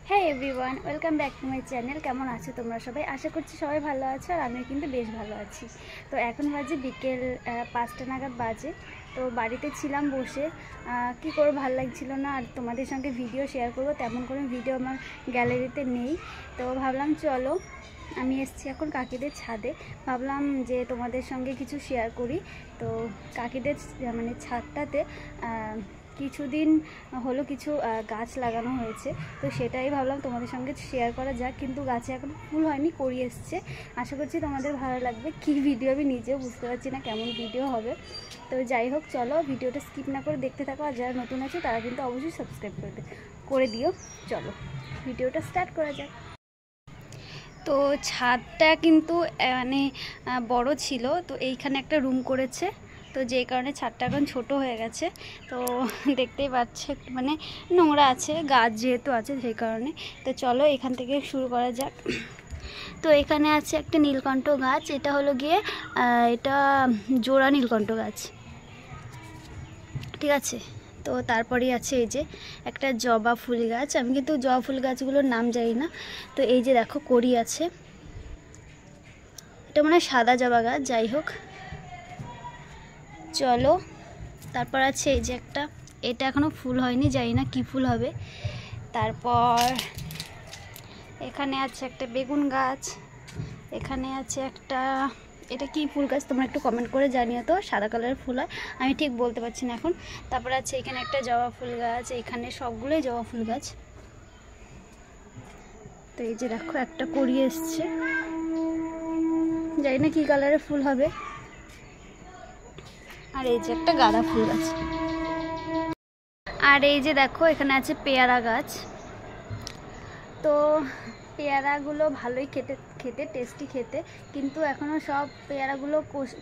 হ্যাঁ everyone, welcome back to my channel. কেমন আছো তোমরা সবাই? আশা করছি সবাই ভালো আছো, আর আমিও কিন্তু বেশ ভালো আছি। তো এখন বাজে বিকেল 5টা নাগাদ বাজে। তো বাড়িতে ছিলাম বসে, কি করবো, ভালো লাগছিল না, আর তোমাদের সঙ্গে ভিডিও শেয়ার করবো তেমন কোনো ভিডিও আমার গ্যালারিতে নেই। তো ভাবলাম চলো, আমি এসেছি এখন কাকিদের ছাদে, ভাবলাম যে তোমাদের সঙ্গে কিছু শেয়ার করি। তো কাকিদের মানে ছাদটাতে কিছুদিন হলো কিছু গাছ লাগানো হয়েছে, তো সেটাই ভাবলাম তোমাদের সঙ্গে শেয়ার করা যাক। কিন্তু গাছে এখন ফুল হয়নি, করি এসছে। আশা করছি তোমাদের ভালো লাগবে। কি ভিডিও আমি নিজেও বুঝতে পারছি না কেমন ভিডিও হবে। তো যাই হোক, চলো ভিডিওটা স্কিপ না করে দেখতে থাকো, আর যারা নতুন আছে তারা কিন্তু অবশ্যই সাবস্ক্রাইব করে দিও। চলো ভিডিওটা স্টার্ট করা যাক। তো ছাদটা কিন্তু মানে বড় ছিল, তো এইখানে একটা রুম করেছে, তো যেই কারণে ছাদটা এখন ছোট হয়ে গেছে। তো দেখতেই পাচ্ছে একটু মানে নোংরা আছে, গাছ যেহেতু আছে সেই কারণে। তো চলো এখান থেকে শুরু করা যাক। তো এখানে আছে একটা নীলকণ্ঠ গাছ, এটা হলো গিয়ে এটা জোড়া নীলকণ্ঠ গাছ, ঠিক আছে। তো তারপরেই আছে এই যে একটা জবা ফুল গাছ, আমি কিন্তু জবা ফুল গাছগুলোর নাম জানি না। তো এই যে দেখো কড়ি আছে, এটা মানে সাদা জবা গাছ। যাই হোক চলো, তারপর আছে এই যে একটা, এটা এখনও ফুল হয়নি, জানি না কী ফুল হবে। তারপর এখানে আছে একটা বেগুন গাছ, এখানে আছে একটা, এটা কি ফুল গাছ তোমরা একটু কমেন্ট করে জানিও তো, সাদা কালারের ফুল হয়, আমি ঠিক বলতে পারছি না এখন। তারপর আছে এখানে একটা জবা ফুল গাছ, এখানে সবগুলোই জবা ফুল গাছ। তো এই যে দেখো একটা কড়ি এসছে, জানি না কী কালারের ফুল হবে। আর এই যে একটা গাঁদা ফুল গাছ। আর এই যে দেখো এখানে আছে পেয়ারা গাছ। তো পেয়ারাগুলো ভালোই খেতে টেস্টি খেতে, কিন্তু এখনও সব পেয়ারাগুলো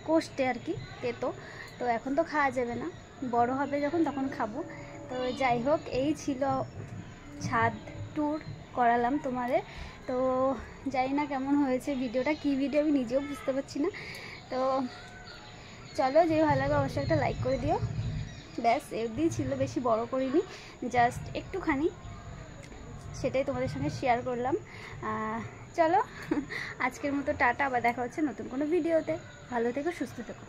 কষতে আর কি, তেতো। তো এখন তো খাওয়া যাবে না, বড় হবে যখন তখন খাবো। তো যাই হোক, এই ছিল ছাদ ট্যুর করালাম তোমাদের। তো জানি না কেমন হয়েছে ভিডিওটা, কি ভিডিও আমি নিজেও বুঝতে পারছি না। তো চলো, যে ভালো লাগে অবশ্যই একটা লাইক করে দিও। ব্যাস এমনি ছিল, বেশি বড় করিনি, জাস্ট একটুখানি, সেটাই তোমাদের সঙ্গে শেয়ার করলাম। চলো আজকের মতো টাটা, আবার দেখা হচ্ছে নতুন কোনো ভিডিওতে। ভালো থেকো, সুস্থ থেকো।